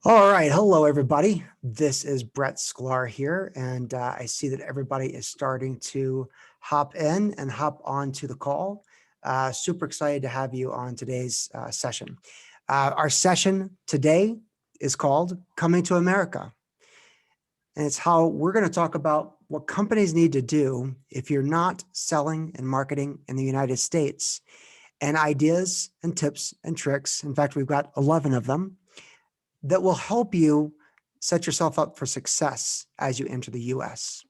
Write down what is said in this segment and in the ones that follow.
All right. Hello, everybody. This is Brett Schklar here, and I see that everybody is starting to hop in and hop onto the call. Super excited to have you on today's session. Our session today is called Coming to America, and it's how we're going to talk about what companies need to do if you're not selling and marketing in the United States, and ideas and tips and tricks. In fact, we've got 11 of them that will help you set yourself up for success as you enter the US.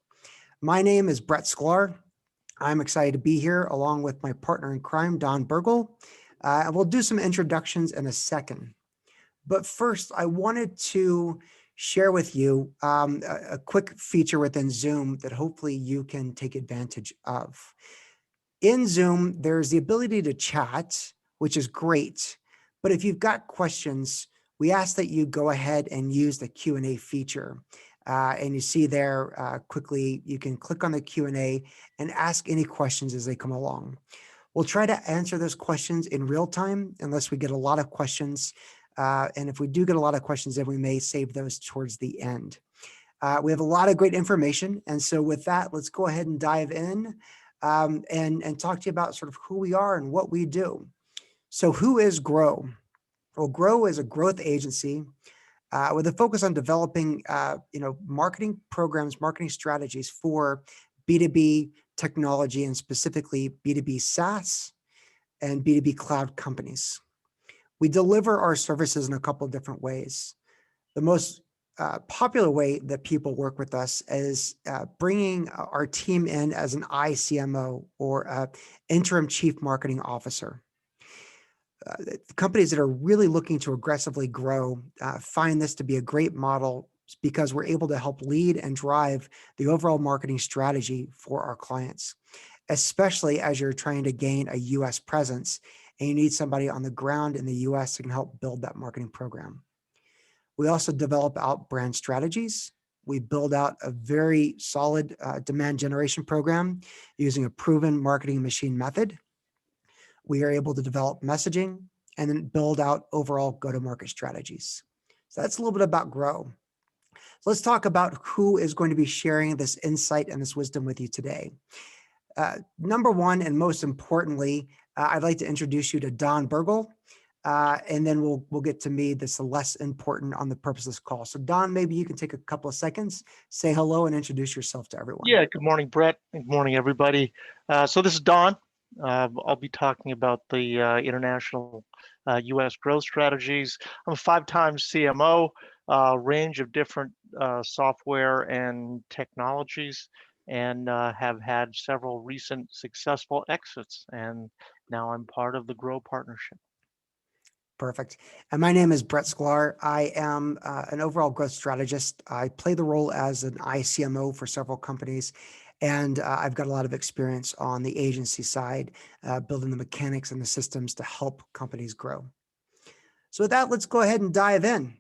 My name is Brett Schklar. I'm excited to be here along with my partner in crime, Don Bergal. And we'll do some introductions in a second. But first, I wanted to share with you a quick feature within Zoom that hopefully you can take advantage of. In Zoom, there's the ability to chat, which is great. But if you've got questions, we ask that you go ahead and use the Q&A feature. And you see there quickly, you can click on the Q&A and ask any questions as they come along. We'll try to answer those questions in real time unless we get a lot of questions. And if we do get a lot of questions, then we may save those towards the end. We have a lot of great information. And so with that, let's go ahead and dive in and talk to you about sort of who we are and what we do. So who is Grow? Well, Grow is a growth agency with a focus on developing, marketing programs, marketing strategies for B2B technology and specifically B2B SaaS and B2B cloud companies. We deliver our services in a couple of different ways. The most popular way that people work with us is bringing our team in as an ICMO or interim chief marketing officer. Companies that are really looking to aggressively grow find this to be a great model because we're able to help lead and drive the overall marketing strategy for our clients, especially as you're trying to gain a US presence and you need somebody on the ground in the US who can help build that marketing program. We also develop out brand strategies. We build out a very solid demand generation program using a proven marketing machine method. We are able to develop messaging and then build out overall go-to-market strategies. So that's a little bit about Grow. So let's talk about who is going to be sharing this insight and this wisdom with you today. Number one, and most importantly, I'd like to introduce you to Don Bergal, and then we'll get to me. That's less important on the purpose of this call. So Don, maybe you can take a couple of seconds, say hello, and introduce yourself to everyone. Yeah, good morning, Brett. Good morning, everybody. So this is Don. I'll be talking about the international U.S. growth strategies. I'm a 5-time CMO, range of different software and technologies, and have had several recent successful exits. And now I'm part of the Grow partnership. Perfect. And my name is Brett Schklar. I am an overall growth strategist. I play the role as an ICMO for several companies. And I've got a lot of experience on the agency side, building the mechanics and the systems to help companies grow. So with that, let's go ahead and dive in.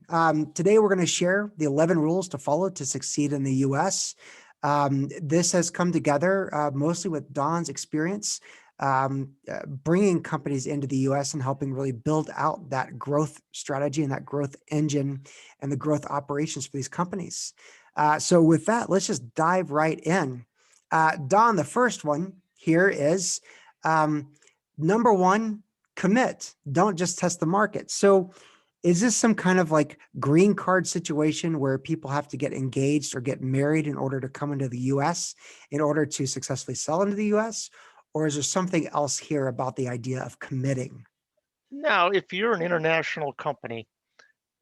Today, we're going to share the 11 rules to follow to succeed in the US. This has come together mostly with Don's experience, bringing companies into the US and helping really build out that growth strategy and that growth engine and the growth operations for these companies. So with that, let's just dive right in. Don, the first one here is number one, commit. Don't just test the market. So is this some kind of like green card situation where people have to get engaged or get married in order to come into the US in order to successfully sell into the US? Or is there something else here about the idea of committing? Now, if you're an international company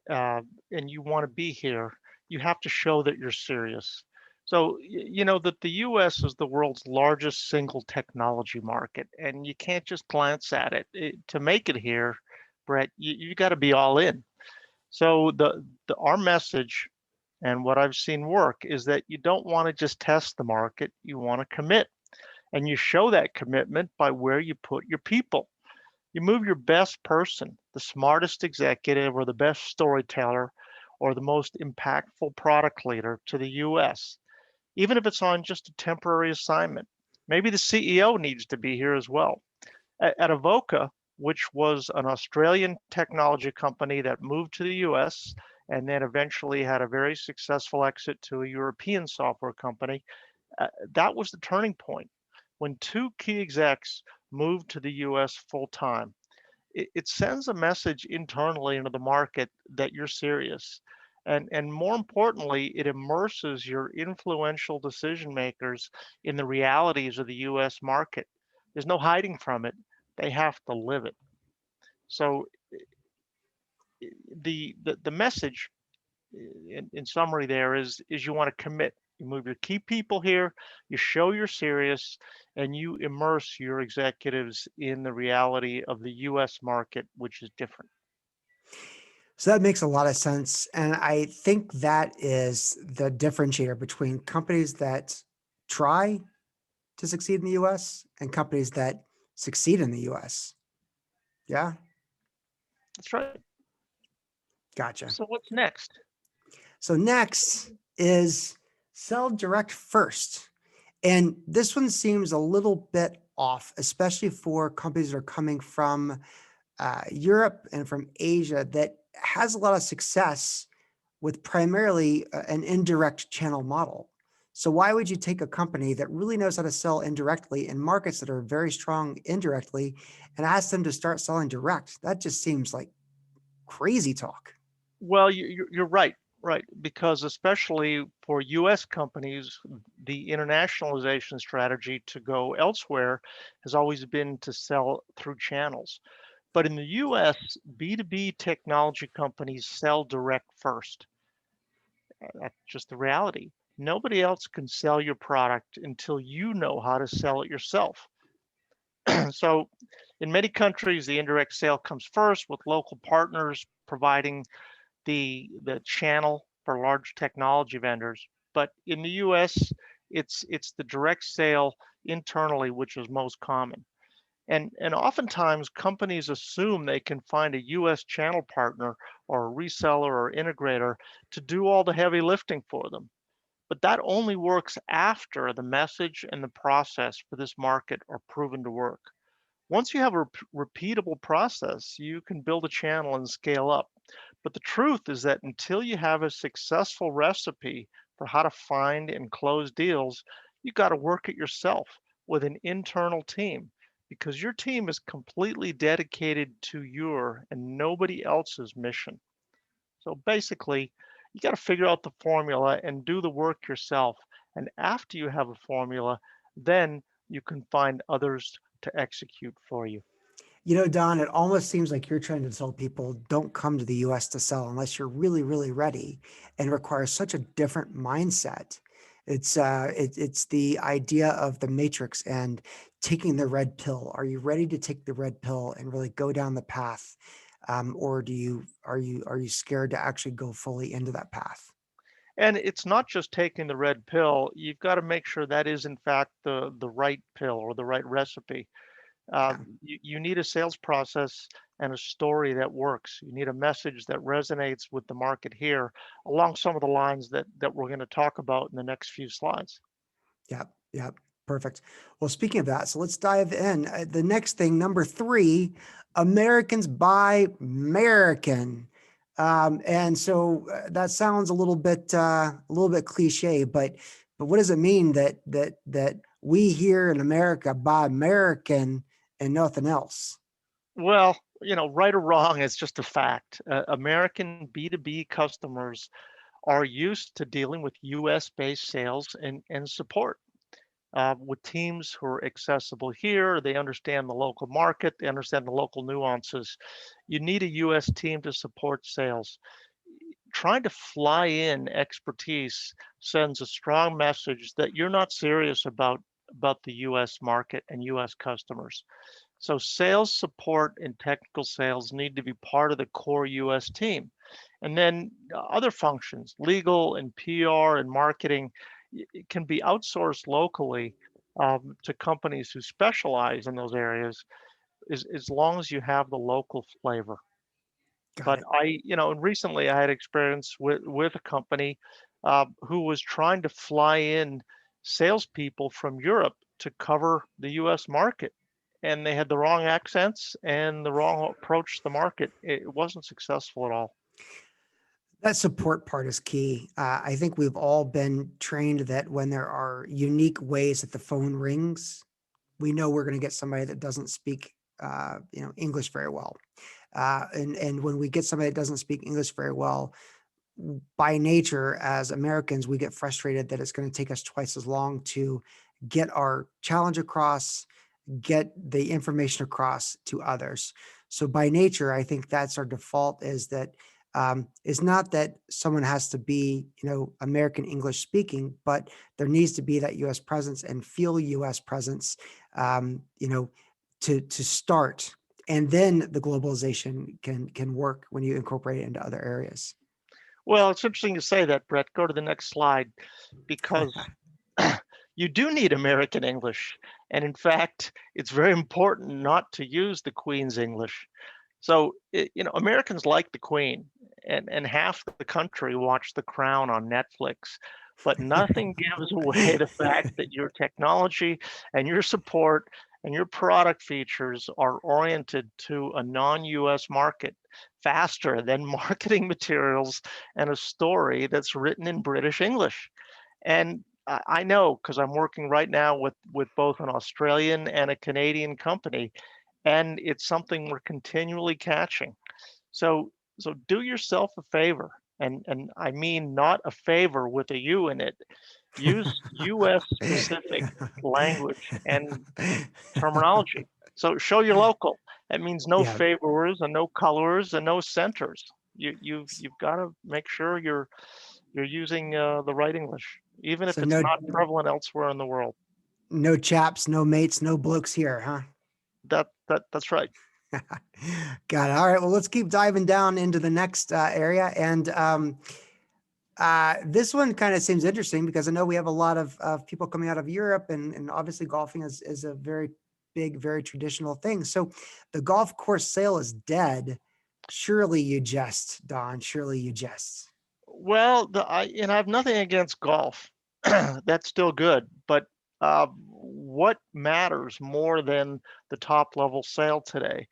and you want to be here, you have to show that you're serious. So, you know that the US is the world's largest single technology market, and you can't just glance at it. To make it here, Brett, you got to be all in. So our message and what I've seen work is that you don't want to just test the market, you want to commit. And you show that commitment by where you put your people. You move your best person, the smartest executive or the best storyteller or the most impactful product leader to the US, even if it's on just a temporary assignment. Maybe the CEO needs to be here as well. At Avoca, which was an Australian technology company that moved to the US and then eventually had a very successful exit to a European software company. That was the turning point when two key execs moved to the US full time. It sends a message internally into the market that you're serious. And more importantly, it immerses your influential decision makers in the realities of the US market. There's no hiding from it. They have to live it. So the message in summary there is you want to commit. You move your key people here, you show you're serious, and you immerse your executives in the reality of the US market, which is different. So that makes a lot of sense. And I think that is the differentiator between companies that try to succeed in the US and companies that succeed in the US. Yeah, That's right. gotcha. So what's next? So next is sell direct first. And this one seems a little bit off, especially for companies that are coming from Europe and from Asia that has a lot of success with primarily an indirect channel model. So why would you take a company that really knows how to sell indirectly in markets that are very strong indirectly and ask them to start selling direct? That just seems like crazy talk. Well, you're right, right, because especially for US companies, the internationalization strategy to go elsewhere has always been to sell through channels. But in the US, B2B technology companies sell direct first. That's just the reality. Nobody else can sell your product until you know how to sell it yourself. So, in many countries, the indirect sale comes first with local partners providing the channel for large technology vendors. But in the US, it's the direct sale internally which is most common. And oftentimes companies assume they can find a US channel partner or a reseller or integrator to do all the heavy lifting for them. But that only works after the message and the process for this market are proven to work. Once you have a repeatable process, you can build a channel and scale up. But the truth is that until you have a successful recipe for how to find and close deals, you got to work it yourself with an internal team because your team is completely dedicated to your and nobody else's mission. So basically, you got to figure out the formula and do the work yourself. And after you have a formula, then you can find others to execute for you. You know, Don, it almost seems like you're trying to tell people don't come to the US to sell unless you're really, really ready and requires such a different mindset. It's the idea of the matrix and taking the red pill. Are you ready to take the red pill and really go down the path? Or are you scared to actually go fully into that path? And it's not just taking the red pill. You've got to make sure that is in fact the right pill or the right recipe. Yeah. You need a sales process and a story that works. You need a message that resonates with the market here along some of the lines that we're going to talk about in the next few slides. Yep. Yep. Perfect. Well, speaking of that, so let's dive in. The next thing, number three, Americans buy American. And so that sounds a little bit cliche, but what does it mean that we here in America buy American and nothing else? Well, right or wrong, it's just a fact. American B2B customers are used to dealing with US based sales and support. With teams who are accessible here. They understand the local market, they understand the local nuances. You need a US team to support sales. Trying to fly in expertise sends a strong message that you're not serious about the US market and US customers. So sales support and technical sales need to be part of the core US team. And then other functions, legal and PR and marketing, it can be outsourced locally to companies who specialize in those areas as long as you have the local flavor. Got But it. and recently I had experience with a company who was trying to fly in salespeople from Europe to cover the U.S. market, and they had the wrong accents and the wrong approach to the market. It wasn't successful at all. That support part is key. I think we've all been trained that when there are unique ways that the phone rings, we know we're going to get somebody that doesn't speak, English very well. And when we get somebody that doesn't speak English very well, by nature, as Americans, we get frustrated that it's going to take us twice as long to get our challenge across, get the information across to others. So by nature, I think that's our default, is that is not that someone has to be, American English speaking, but there needs to be that US presence and feel US presence, to start. And then the globalization can work when you incorporate it into other areas. Well, it's interesting you say that, Brett. Go to the next slide because you do need American English. And in fact, it's very important not to use the Queen's English. So, Americans like the Queen, and half the country watch The Crown on Netflix. But nothing gives away the fact that your technology and your support and your product features are oriented to a non-US market faster than marketing materials and a story that's written in British English. And I know because I'm working right now with both an Australian and a Canadian company, and it's something we're continually catching. So so do yourself a favor, and I mean not a favor with a U in it. Use US specific language and terminology. So show your local. That means no Yeah. favors and no colors and no centers. You've got to make sure you're using the right English, even if So it's no not prevalent elsewhere in the world. no chaps, no mates, no blokes here, huh? That's right. Got it. All right. Well, let's keep diving down into the next area. And this one kind of seems interesting because I know we have a lot of people coming out of Europe, and obviously golfing is a very big, very traditional thing. So the golf course sale is dead. Surely you jest, Don. Surely you jest. Well, I have nothing against golf. That's still good, but what matters more than the top level sale today?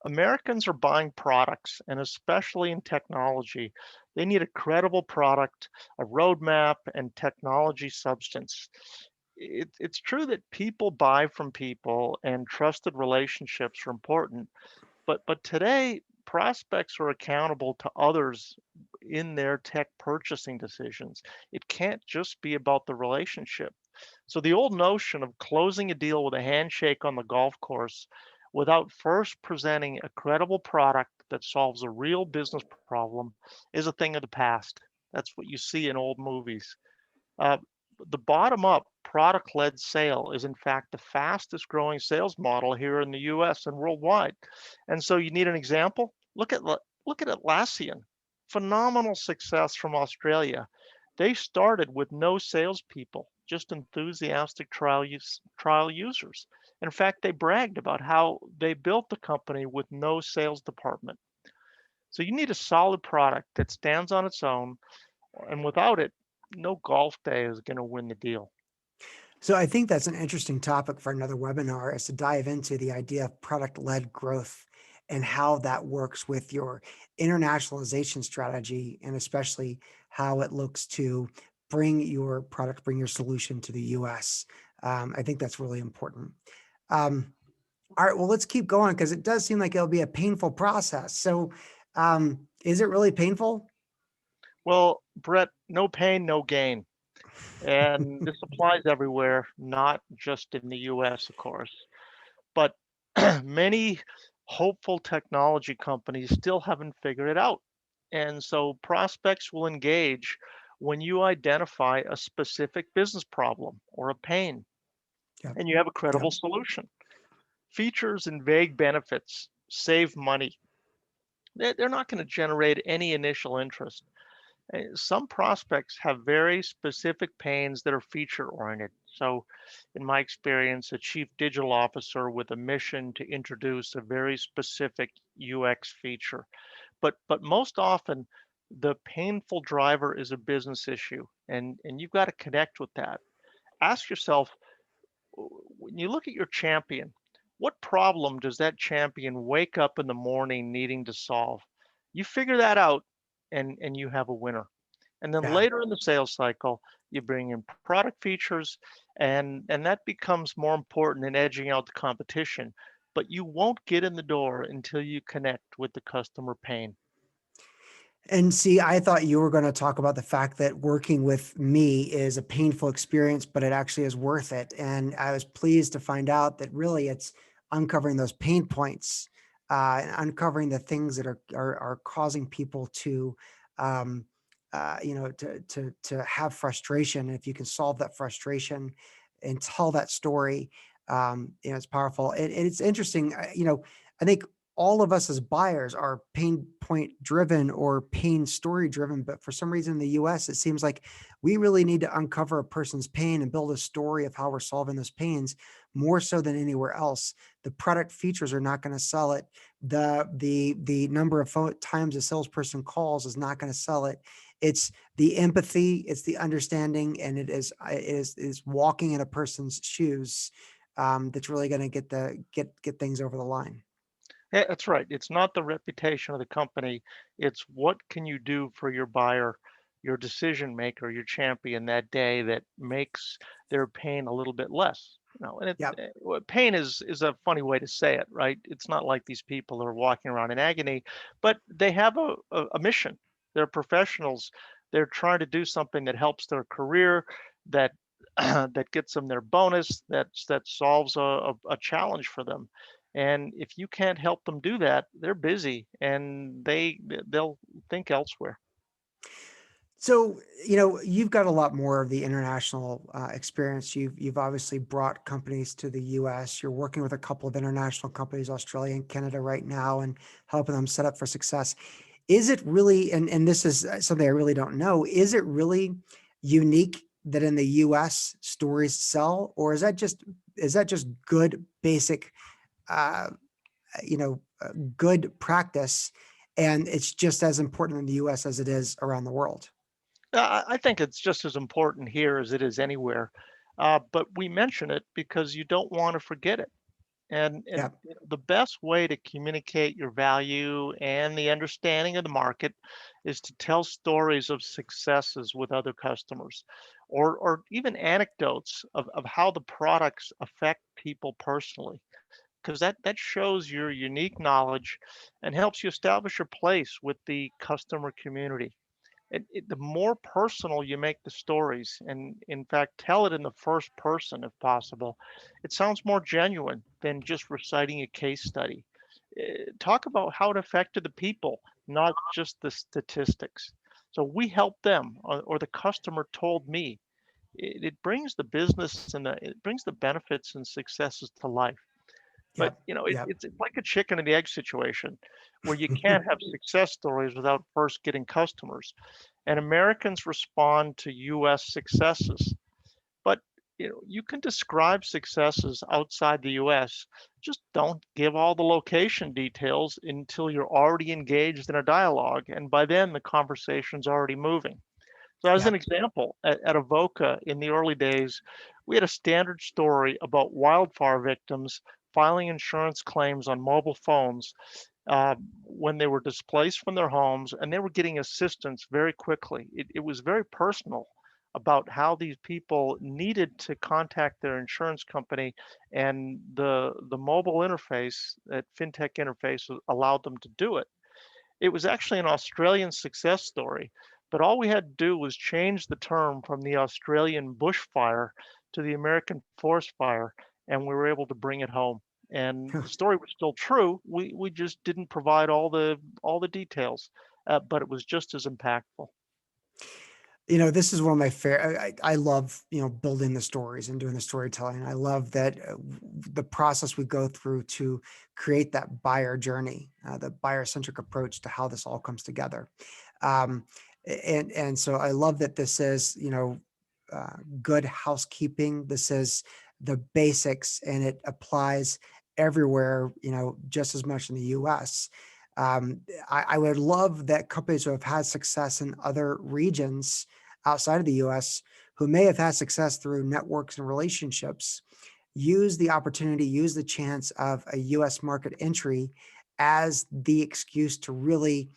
Americans are buying products, and especially in technology, they need a credible product, a roadmap, and technology substance. It's true that people buy from people, and trusted relationships are important, but today prospects are accountable to others in their tech purchasing decisions. It can't just be about the relationship. So the old notion of closing a deal with a handshake on the golf course without first presenting a credible product that solves a real business problem is a thing of the past. That's what you see in old movies. Uh, the bottom up product led sale is, in fact, the fastest growing sales model here in the US and worldwide. And so you need an example? Look at Atlassian. Phenomenal success from Australia. They started with no salespeople, just enthusiastic trial users. In fact, they bragged about how they built the company with no sales department. So you need a solid product that stands on its own, and without it, no golf day is going to win the deal. So I think that's an interesting topic for another webinar, is to dive into the idea of product-led growth and how that works with your internationalization strategy, and especially how it looks to bring your product, bring your solution to the US. I think that's really important. All right, well, let's keep going because it does seem like it'll be a painful process. So is it really painful? Well, Brett, no pain, no gain. And this applies everywhere, not just in the US, of course. But many hopeful technology companies still haven't figured it out. And so prospects will engage when you identify a specific business problem or a pain Yep. and you have a Yep. credible solution. Features and vague benefits save money. They're not going to generate any initial interest. Some prospects have very specific pains that are feature oriented. So, in my experience, a chief digital officer with a mission to introduce a very specific UX feature. But most often, the painful driver is a business issue, and you've got to connect with that. Ask yourself, when you look at your champion, what problem does that champion wake up in the morning needing to solve? You figure that out, and you have a winner. And then Yeah. later in the sales cycle, you bring in product features, and that becomes more important in edging out the competition. But you won't get in the door until you connect with the customer pain. And see, I thought you were going to talk about the fact that working with me is a painful experience, but it actually is worth it. And I was pleased to find out that really it's uncovering those pain points, and uncovering the things that are causing people to, um, to have frustration. And if you can solve that frustration and tell that story, it's powerful. And it's interesting. I think all of us as buyers are pain point driven or pain story driven, but for some reason in the US, it seems like we really need to uncover a person's pain and build a story of how we're solving those pains more so than anywhere else. The product features are not going to sell it. The number of times a salesperson calls is not going to sell it. It's the empathy, it's the understanding, and it is walking in a person's shoes, that's really going to get things over the line. Yeah, that's right. It's not the reputation of the company. It's what can you do for your buyer, your decision maker, your champion that day that makes their pain a little bit less. And Yeah. pain is a funny way to say it, right? It's not like these people are walking around in agony, but they have a mission. They're professionals. They're trying to do something that helps their career, that that gets them their bonus, that solves a challenge for them. And if you can't help them do that, they're busy and they'll think elsewhere. So, you've got a lot more of the international experience. You've obviously brought companies to the US. You're working with a couple of international companies, Australia and Canada right now, and helping them set up for success. Is it really, and this is something I really don't know, is it really unique that in the US stories sell, or is that just good basic, uh, good practice, and it's just as important in the US as it is around the world? I think it's just as important here as it is anywhere. But we mention it because you don't want to forget it. And Yeah. the best way to communicate your value and the understanding of the market is to tell stories of successes with other customers, or even anecdotes of how the products affect people personally, because that shows your unique knowledge and helps you establish your place with the customer community. The more personal you make the stories, and in fact tell it in the first person if possible, it sounds more genuine than just reciting a case study. Talk about how it affected the people, not just the statistics. So we helped them, or the customer told me. It brings the business and it brings the benefits and successes to life. But Yep. Yep. it's like a chicken and the egg situation where you can't have success stories without first getting customers. And Americans respond to US successes. But you can describe successes outside the US. Just don't give all the location details until you're already engaged in a dialogue. And by then the conversation's already moving. So as an Yep. example, at Avoca in the early days, we had a standard story about wildfire victims filing insurance claims on mobile phones when they were displaced from their homes, and they were getting assistance very quickly. It was very personal about how these people needed to contact their insurance company, and the mobile interface, that fintech interface, allowed them to do it. It was actually an Australian success story, but all we had to do was change the term from the Australian bushfire to the American forest fire, and we were able to bring it home. And the story was still true. We just didn't provide all the details, but it was just as impactful. This is one of my fair. I love building the stories and doing the storytelling. I love that, the process we go through to create that buyer journey, the buyer centric approach to how this all comes together. Um, and so I love that this is good housekeeping. This is the basics, and it applies everywhere. Just as much in the U.S. I would love that companies who have had success in other regions outside of the US, who may have had success through networks and relationships, use the opportunity, use the chance of a US market entry as the excuse to really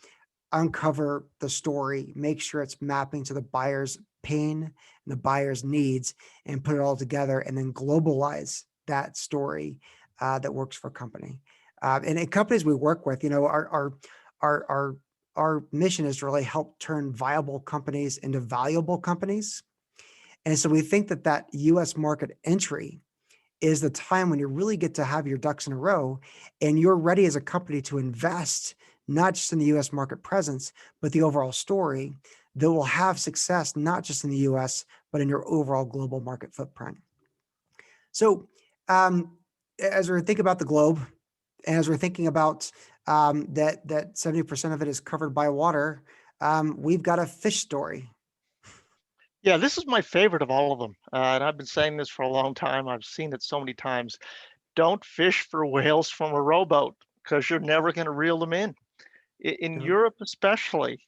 uncover the story, make sure it's mapping to the buyer's pain and the buyer's needs, and put it all together, and then globalize that story that works for a company. And in companies we work with, our our our mission is to really help turn viable companies into valuable companies. And so we think that that U.S. market entry is the time when you really get to have your ducks in a row and you're ready as a company to invest not just in the US market presence, but the overall story that will have success not just in the US, but in your overall global market footprint. So, as we think about the globe, and as we're thinking about that 70% of it is covered by water, we've got a fish story. Yeah, this is my favorite of all of them. And I've been saying this for a long time. I've seen it so many times. Don't fish for whales from a rowboat because you're never going to reel them in. In You know, Europe, especially,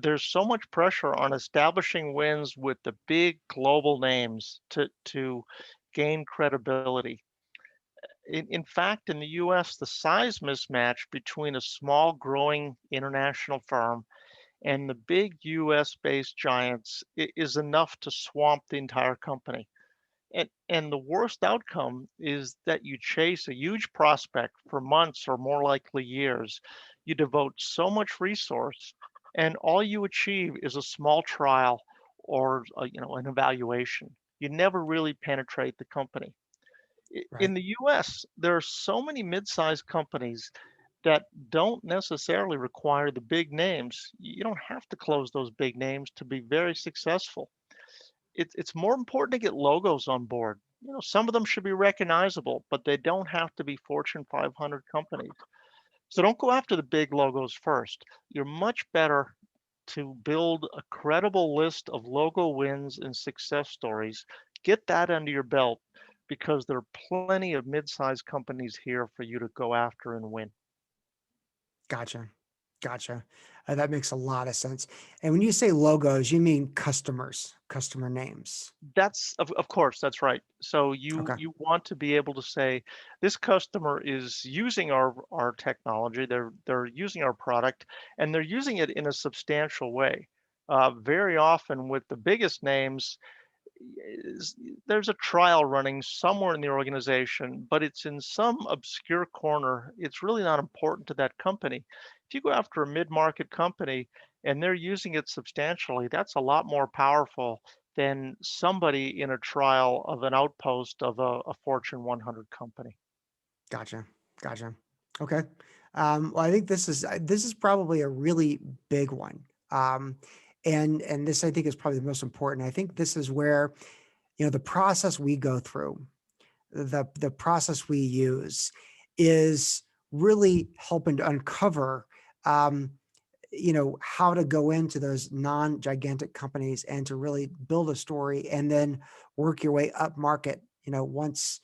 there's so much pressure on establishing wins with the big global names to gain credibility. In fact, in the US, the size mismatch between a small, growing international firm and the big US based giants is enough to swamp the entire company. And the worst outcome is that you chase a huge prospect for months or more likely years. You devote so much resource, and all you achieve is a small trial or an evaluation. You never really penetrate the company. right? In the US, there are so many mid-sized companies that don't necessarily require the big names. You don't have to close those big names to be very successful. It's more important to get logos on board. Some of them should be recognizable, but they don't have to be Fortune 500 companies. So don't go after the big logos first. You're much better to build a credible list of logo wins and success stories. Get that under your belt because there are plenty of mid-sized companies here for you to go after and win. Gotcha. Gotcha. That makes a lot of sense. And when you say logos, you mean customers, customer names. That's of course, that's right. So you Okay. you want to be able to say, this customer is using our technology, they're using our product, and they're using it in a substantial way. Very often with the biggest names, is there's a trial running somewhere in the organization, but it's in some obscure corner. It's really not important to that company. If you go after a mid-market company and they're using it substantially, that's a lot more powerful than somebody in a trial of an outpost of a Fortune 100 company. Gotcha. Gotcha. Okay. Well, I think this is probably a really big one. And this I think is probably the most important. I think this is where, the process we go through, the process we use is really helping to uncover um, how to go into those non-gigantic companies and to really build a story and then work your way up market, once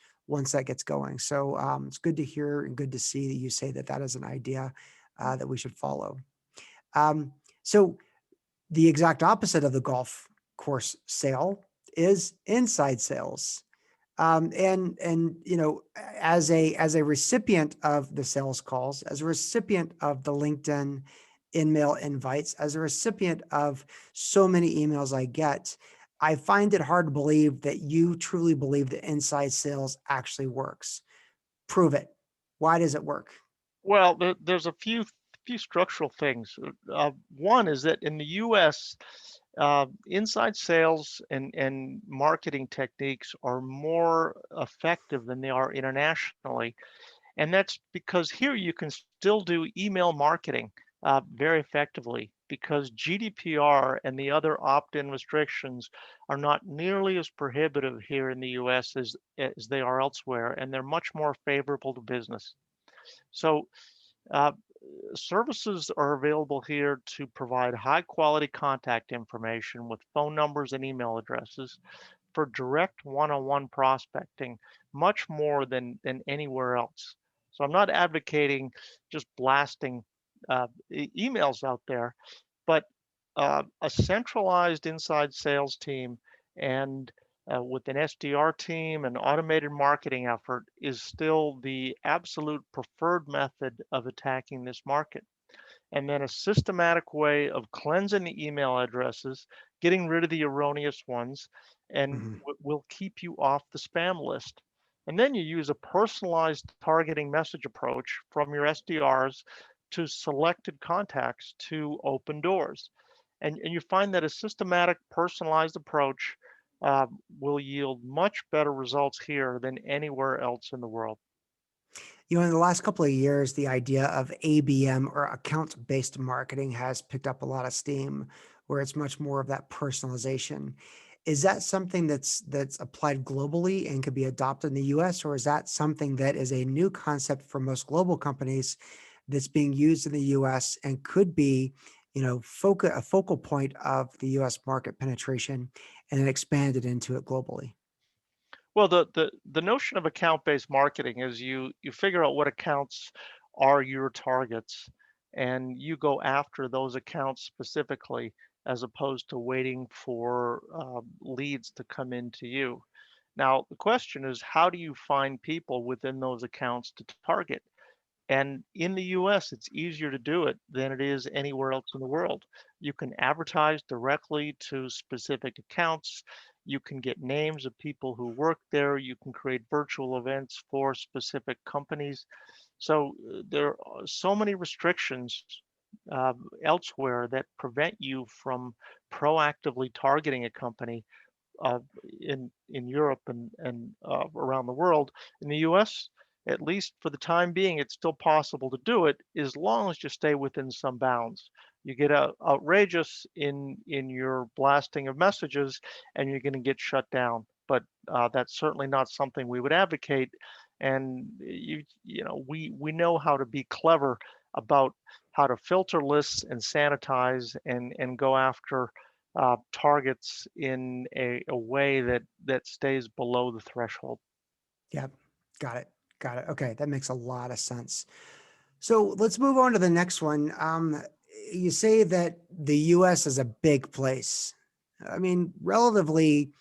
that gets going. So it's good to hear and good to see that you say that that is an idea that we should follow. So the exact opposite of the golf course sale is inside sales. And as a recipient of the sales calls, as a recipient of the LinkedIn in-mail invites, as a recipient of so many emails I get, I find it hard to believe that you truly believe that inside sales actually works. Prove it. Why does it work? Well, there's a few structural things. One is that in the U.S., inside sales and marketing techniques are more effective than they are internationally. And that's because here you can still do email marketing very effectively because GDPR and the other opt-in restrictions are not nearly as prohibitive here in the US as they are elsewhere, and they're much more favorable to business. So uh, services are available here to provide high quality contact information with phone numbers and email addresses for direct one-on-one prospecting, much more than anywhere else. So I'm not advocating just blasting emails out there, but a centralized inside sales team and with an SDR team and automated marketing effort is still the absolute preferred method of attacking this market. and then a systematic way of cleansing the email addresses, getting rid of the erroneous ones, and Mhm. will keep you off the spam list. And then you use a personalized targeting message approach from your SDRs to selected contacts to open doors. And you find that a systematic, personalized approach will yield much better results here than anywhere else in the world. In the last couple of years, the idea of ABM or account-based marketing has picked up a lot of steam, where it's much more of that personalization. Is that something that's applied globally and could be adopted in the US, or is that something that is a new concept for most global companies that's being used in the US and could be, a focal point of the US market penetration and then expanded into it globally? Well, the notion of account-based marketing is you figure out what accounts are your targets, and you go after those accounts specifically, as opposed to waiting for leads to come into you. Now, the question is, how do you find people within those accounts to target? And in the US, it's easier to do it than it is anywhere else in the world. You can advertise directly to specific accounts. You can get names of people who work there. You can create virtual events for specific companies. So there are so many restrictions elsewhere that prevent you from proactively targeting a company uh, in Europe and around the world. In the U.S., at least for the time being, it's still possible to do it as long as you stay within some bounds. You get outrageous in your blasting of messages, and you're going to get shut down. But that's certainly not something we would advocate. And we know how to be clever about how to filter lists and sanitize and go after targets in a way that stays below the threshold. Yep. Got it. Got it. Okay. That makes a lot of sense. So let's move on to the next one. You say that the US is a big place. I mean, relatively,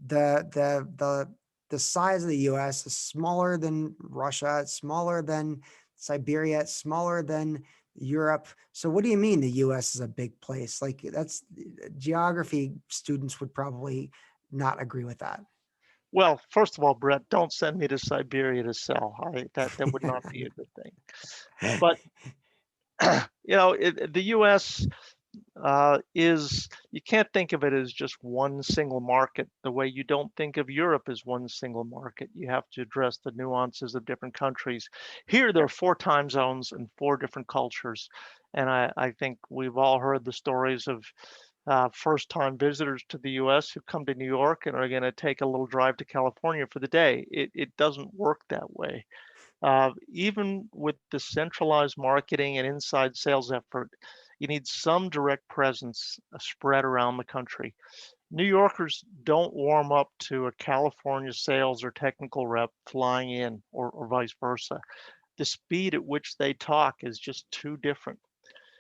the the size of the US is smaller than Russia, it's smaller than Siberia, it's smaller than Europe. So what do you mean the US is a big place? Like that's geography students would probably not agree with that. Well, first of all, Brett, don't send me to Siberia to sell. That would not be a good thing. But the U.S. Is you can't think of it as just one single market the way you don't think of Europe as one single market. You have to address the nuances of different countries. Here, there are four time zones and four different cultures. And I think we've all heard the stories of first time visitors to the US who come to New York and are going to take a little drive to California for the day. It doesn't work that way. Even with the centralized marketing and inside sales effort, you need some direct presence spread around the country. New Yorkers don't warm up to a California sales or technical rep flying in, or vice versa. The speed at which they talk is just too different.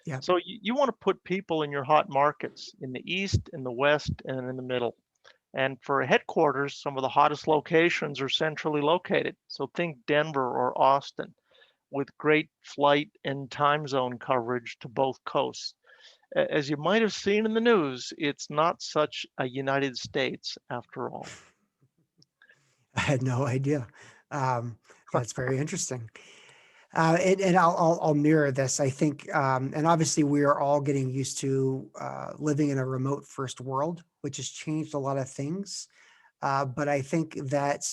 Yeah. So you want to put people in your hot markets in the East, in the West, and in the middle. And for headquarters, some of the hottest locations are centrally located. So think Denver or Austin with great flight and time zone coverage to both coasts. As you might have seen in the news, it's not such a United States after all. I had no idea. That's very interesting. And I'll mirror this. I think, and obviously we are all getting used to living in a remote first world, which has changed a lot of things. But I think that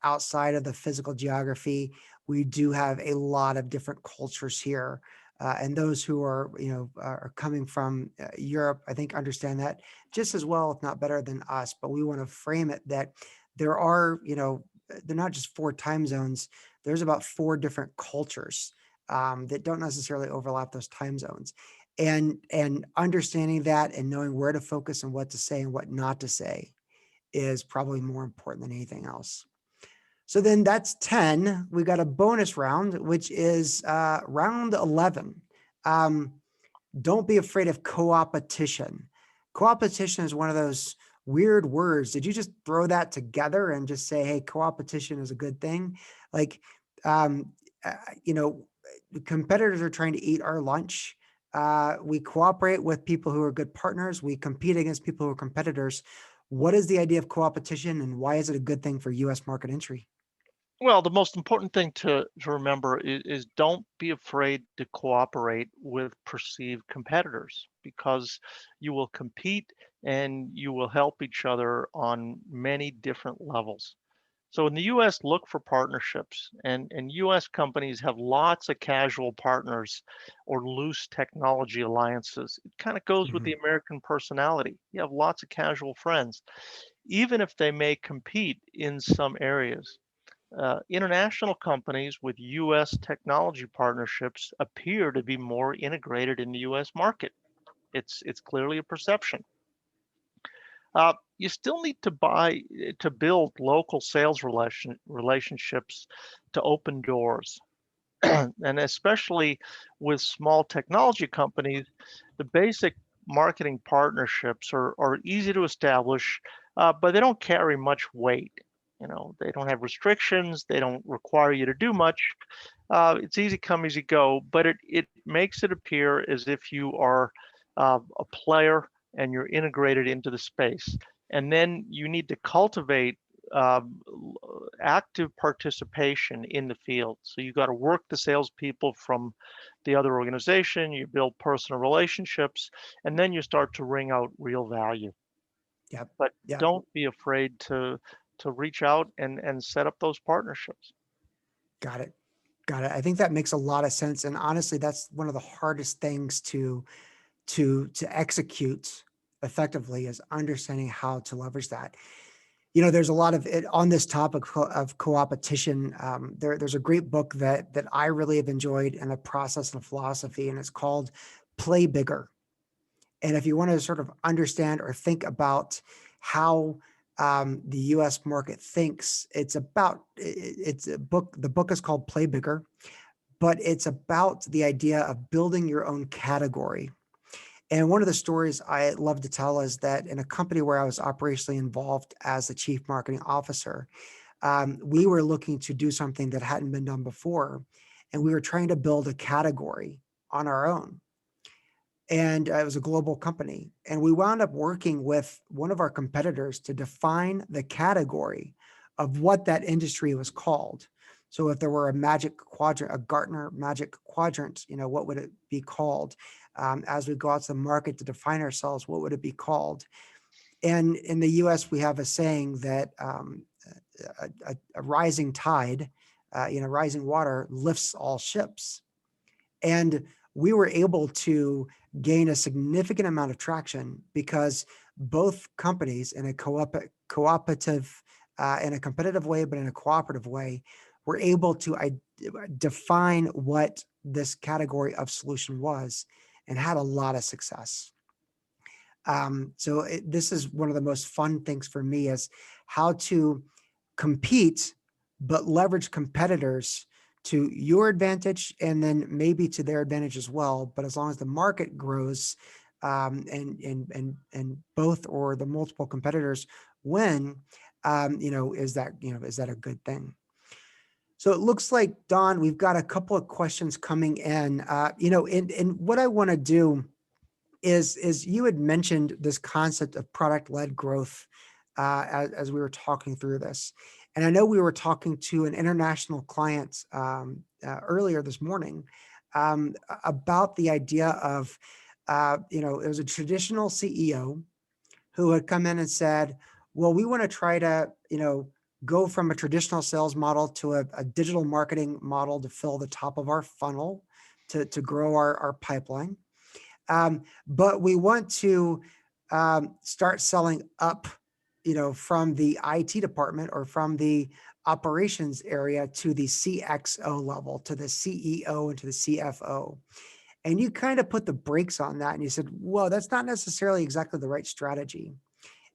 outside of the physical geography, we do have a lot of different cultures here. And those who are, are coming from Europe, I think understand that just as well, if not better than us. But we want to frame it that there are, they're not just four time zones. There's about four different cultures that don't necessarily overlap those time zones. And understanding that and knowing where to focus and what to say and what not to say is probably more important than anything else. So then that's 10. We got a bonus round, which is round 11. Um, don't be afraid of co-opetition. Co-opetition is one of those weird words. Did you just throw that together and just say, hey, co-opetition is a good thing? Like, um, uh, you know, competitors are trying to eat our lunch. We cooperate with people who are good partners. We compete against people who are competitors. What is the idea of co-opetition and why is it a good thing for US market entry? Well, the most important thing to remember is don't be afraid to cooperate with perceived competitors because you will compete and you will help each other on many different levels. So in the US, look for partnerships, and US companies have lots of casual partners or loose technology alliances. It kind of goes with the Mhm. American personality. You have lots of casual friends, even if they may compete in some areas. International companies with US technology partnerships appear to be more integrated in the US market. It's clearly a perception. You still need to build local sales relationships to open doors. And especially with small technology companies, the basic marketing partnerships are easy to establish, but they don't carry much weight. You know, they don't have restrictions. They don't require you to do much. It's easy come, easy go, but it makes it appear as if you are a player and you're integrated into the space. And then you need to cultivate active participation in the field. So you got to work the salespeople from the other organization, you build personal relationships, and then you start to wring out real value. Yep. But Yep. don't be afraid to reach out and set up those partnerships. Got it. Got it. I think that makes a lot of sense. And honestly, that's one of the hardest things to execute effectively is understanding how to leverage that. There's a lot of it on this topic of co-opetition. There's a great book that I really have enjoyed in a process and a philosophy, and it's called Play Bigger. And if you want to sort of understand or think about how the U.S. market thinks, it's a book. The book is called Play Bigger, but it's about the idea of building your own category. And one of the stories I love to tell is that in a company where I was operationally involved as the chief marketing officer, we were looking to do something that hadn't been done before. And we were trying to build a category on our own. And it was a global company. And we wound up working with one of our competitors to define the category of what that industry was called. So if there were a magic quadrant, a Gartner magic quadrant, what would it be called? As we go out to the market to define ourselves, what would it be called? And in the US, we have a saying that a rising tide, rising water lifts all ships. And we were able to gain a significant amount of traction because both companies in a cooperative, in a competitive way, but in a cooperative way, were able to define what this category of solution was and had a lot of success. This is one of the most fun things for me is how to compete, but leverage competitors to your advantage and then maybe to their advantage as well. But as long as the market grows and both or the multiple competitors win, is that a good thing? So it looks like, Don, we've got a couple of questions coming in. And what I want to do is you had mentioned this concept of product-led growth as we were talking through this. And I know we were talking to an international client earlier this morning about the idea of, it was a traditional CEO who had come in and said, well, we want to try to, go from a traditional sales model to a digital marketing model to fill the top of our funnel to grow our pipeline. But we want to start selling up, from the IT department or from the operations area to the CXO level, to the CEO and to the CFO. And you kind of put the brakes on that and you said, well, that's not necessarily exactly the right strategy.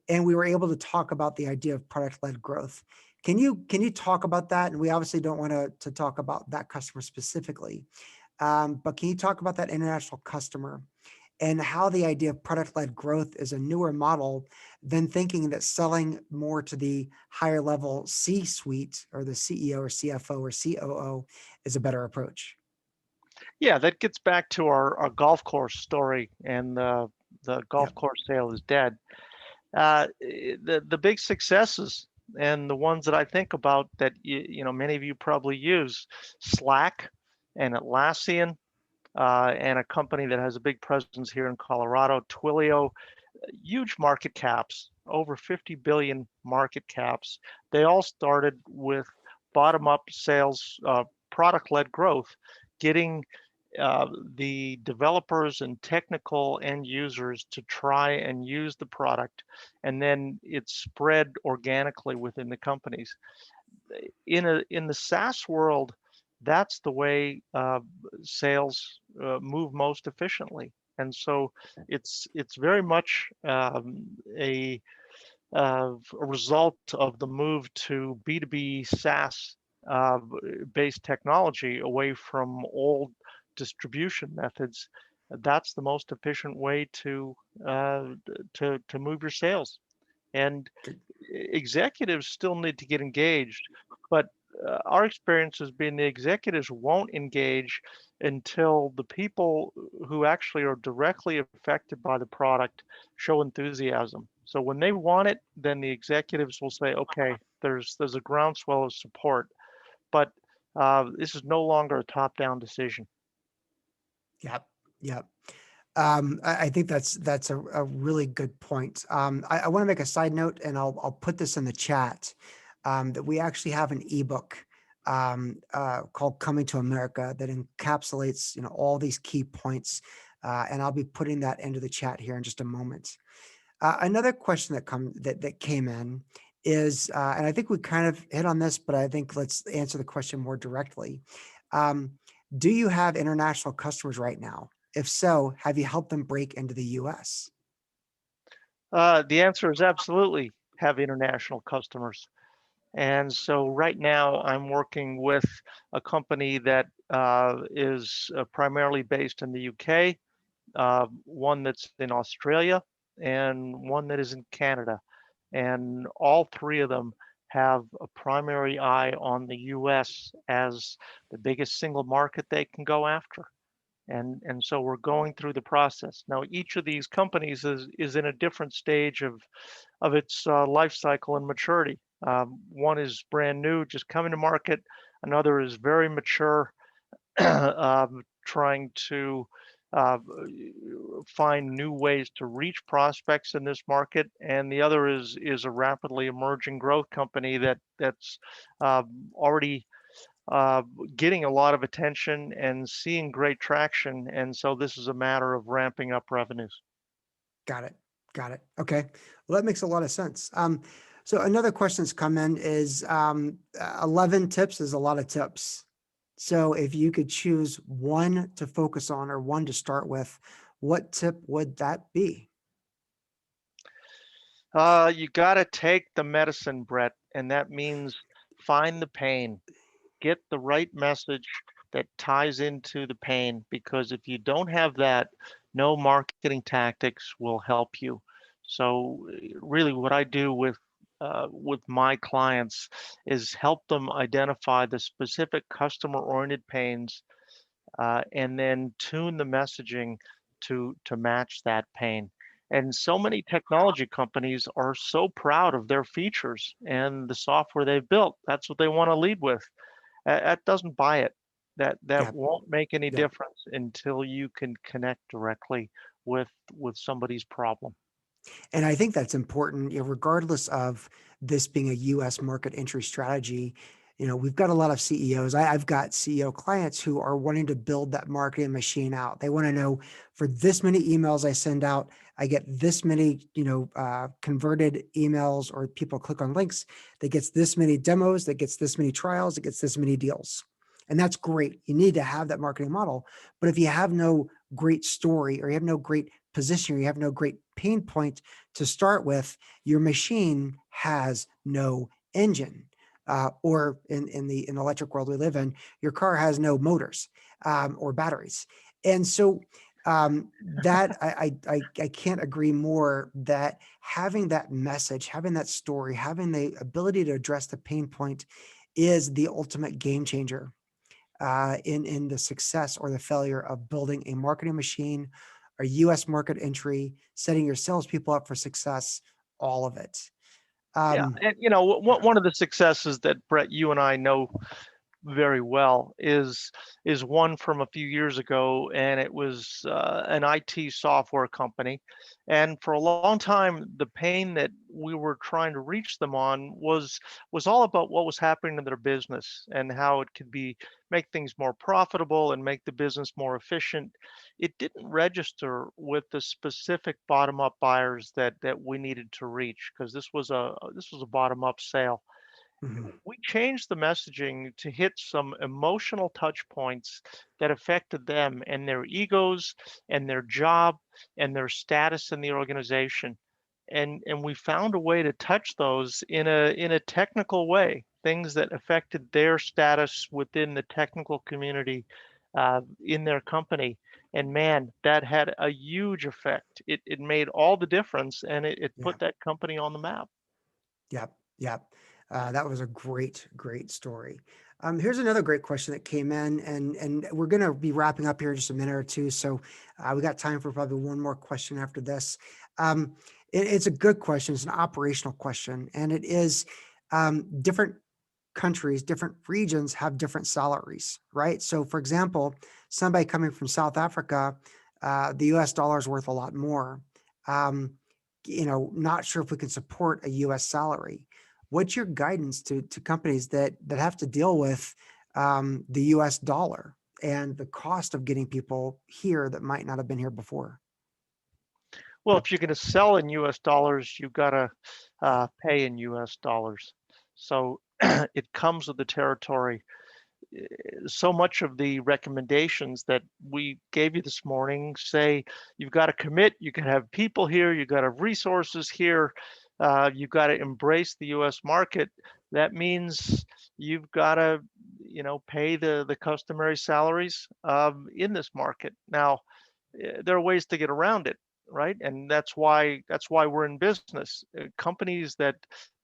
And we were able to talk about the idea of product-led growth. Can you talk about that? And we obviously don't want to talk about that customer specifically, but can you talk about that international customer and how the idea of product-led growth is a newer model than thinking that selling more to the higher level C-suite or the CEO or CFO or COO is a better approach? Yeah, that gets back to our golf course story, and the golf Yep. course sale is dead. The big successes and the ones that I think about that many of you probably use, Slack and Atlassian, and a company that has a big presence here in Colorado, Twilio, huge market caps, over 50 billion market caps. They all started with bottom-up sales, product-led growth, getting the developers and technical end users to try and use the product, and then it spread organically within the companies. In the SaaS world, that's the way sales move most efficiently. And so it's very much a result of the move to B2B SaaS based technology away from old distribution methods. That's the most efficient way to move your sales. And executives still need to get engaged, but our experience has been the executives won't engage until the people who actually are directly affected by the product show enthusiasm. So when they want it, then the executives will say, "Okay, there's a groundswell of support," but this is no longer a top-down decision. Yep. Yep. I think that's a really good point. I want to make a side note, and I'll put this in the chat, that we actually have an ebook called "Coming to America" that encapsulates all these key points, and I'll be putting that into the chat here in just a moment. Another question that came in is, and I think we kind of hit on this, but I think let's answer the question more directly. Um, do you have international customers right now? If so, have you helped them break into the US? The answer is absolutely have international customers. And so right now I'm working with a company that is primarily based in the UK, one that's in Australia, and one that is in Canada. And all three of them have a primary eye on the US as the biggest single market they can go after. And so we're going through the process. Now, each of these companies is in a different stage of its life cycle and maturity. One is brand new, just coming to market. Another is very mature, trying to uh, find new ways to reach prospects in this market, and the other is a rapidly emerging growth company that's already uh, getting a lot of attention and seeing great traction. And so this is a matter of ramping up revenues. Got it. Got it. Okay. Well, that makes a lot of sense. So another question that's come in is 11 tips is a lot of tips. So if you could choose one to focus on or one to start with, what tip would that be? You got to take the medicine, Brett, and that means find the pain. Get the right message that ties into the pain, because if you don't have that, no marketing tactics will help you. So really what I do with my clients is help them identify the specific customer oriented pains, and then tune the messaging to match that pain. And so many technology companies are so proud of their features and the software they've built. That's what they want to lead with. That doesn't buy it. That Yeah. won't make any Yeah. difference until you can connect directly with somebody's problem. And I think that's important, regardless of this being a US market entry strategy. We've got a lot of CEOs. I've got CEO clients who are wanting to build that marketing machine out. They want to know, for this many emails I send out, I get this many, converted emails, or people click on links that gets this many demos, that gets this many trials, that gets this many deals. And that's great. You need to have that marketing model. But if you have no great story, or you have no great position, or you have no great pain point to start with, your machine has no engine. Or in the electric world we live in, your car has no motors, or batteries. And so that I can't agree more that having that message, having that story, having the ability to address the pain point is the ultimate game changer. in the success or the failure of building a marketing machine, a U.S. market entry, setting your salespeople up for success, all of it. Yeah, Um, and one of the successes that Brett, you and I know very well is one from a few years ago, and it was an IT software company. And for a long time, the pain that we were trying to reach them on was all about what was happening in their business and how it could be make things more profitable and make the business more efficient. It didn't register with the specific bottom up buyers that we needed to reach, because this was a bottom up sale. mhm, We changed the messaging to hit some emotional touch points that affected them and their egos and their job and their status in the organization. And we found a way to touch those in a technical way, things that affected their status within the technical community in their company. And man, that had a huge effect. It made all the difference, and it yeah. put that company on the map. Yep, yep. That was a great, great story. Here's another great question that came in, and we're going to be wrapping up here in just a minute or two. So we got time for probably one more question after this. Um, it's a good question. It's an operational question, and it is different countries, different regions have different salaries, right? So, for example, somebody coming from South Africa, the U.S. dollar is worth a lot more. Um, not sure if we can support a U.S. salary. What's your guidance to companies that have to deal with the U.S. dollar and the cost of getting people here that might not have been here before? Well, if you're going to sell in US dollars, you've got to pay in US dollars. So it comes with the territory. So much of the recommendations that we gave you this morning say you've got to commit, you can have people here, you've got to have resources here, you've got to embrace the US market. That means you've got to, pay the customary salaries in this market. Now, there are ways to get around it, right? And that's why we're in business. Companies that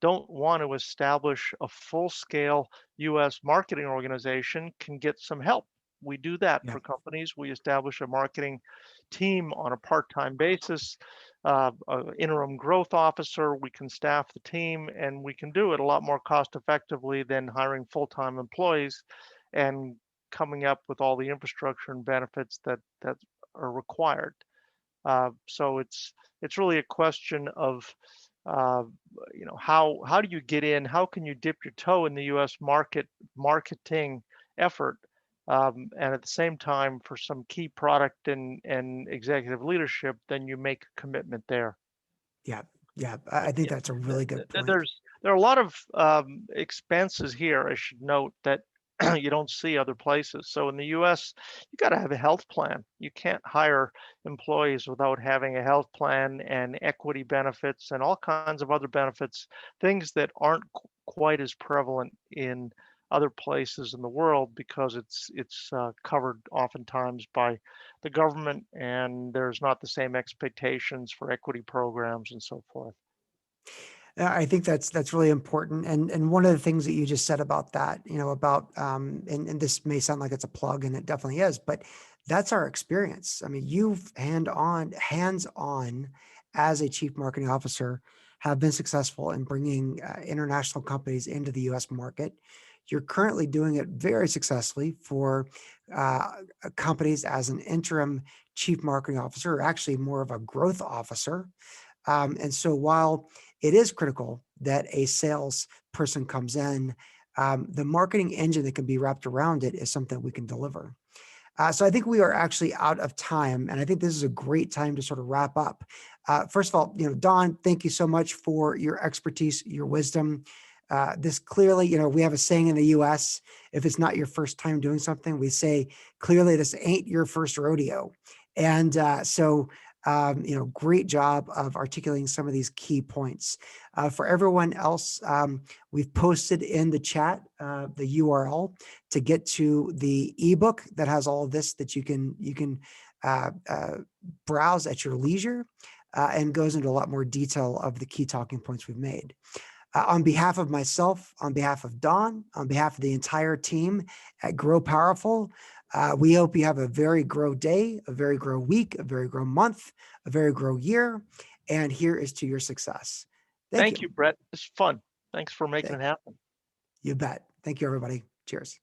don't want to establish a full-scale US marketing organization can get some help. We do that Yeah, for companies. We establish a marketing team on a part-time basis, an interim growth officer. We can staff the team, and we can do it a lot more cost effectively than hiring full-time employees and coming up with all the infrastructure and benefits that are required. So it's really a question of uh, how do you get in? How can you dip your toe in the U.S. marketing effort, and at the same time, for some key product and executive leadership, then you make a commitment there. yeah, yeah. I think Yeah, that's a really good point. there are a lot of expenses here. I should note that you don't see other places. So in the U.S., you got to have a health plan. You can't hire employees without having a health plan and equity benefits and all kinds of other benefits, things that aren't quite as prevalent in other places in the world, because it's covered oftentimes by the government, and there's not the same expectations for equity programs and so forth. I think that's really important. And one of the things that you just said about that, about and this may sound like it's a plug, and it definitely is, but that's our experience. I mean, you've hands on as a chief marketing officer have been successful in bringing international companies into the U.S. market. You're currently doing it very successfully for companies as an interim chief marketing officer, or actually more of a growth officer. And so while it is critical that a salesperson comes in, the marketing engine that can be wrapped around it is something we can deliver. So I think we are actually out of time, and I think this is a great time to sort of wrap up. First of all, Don, thank you so much for your expertise, your wisdom. This clearly, we have a saying in the U.S. If it's not your first time doing something, we say clearly this ain't your first rodeo. And great job of articulating some of these key points. For everyone else, we've posted in the chat the URL to get to the ebook that has all of this that you can browse at your leisure, and goes into a lot more detail of the key talking points we've made. On behalf of myself, on behalf of Don, on behalf of the entire team at Grow Powerful, we hope you have a very grow day, a very grow week, a very grow month, a very grow year. And here is to your success. Thank Thank you. you, Brett. It's fun. Thanks for making Thank it happen. you. Bet. Thank you, everybody. Cheers.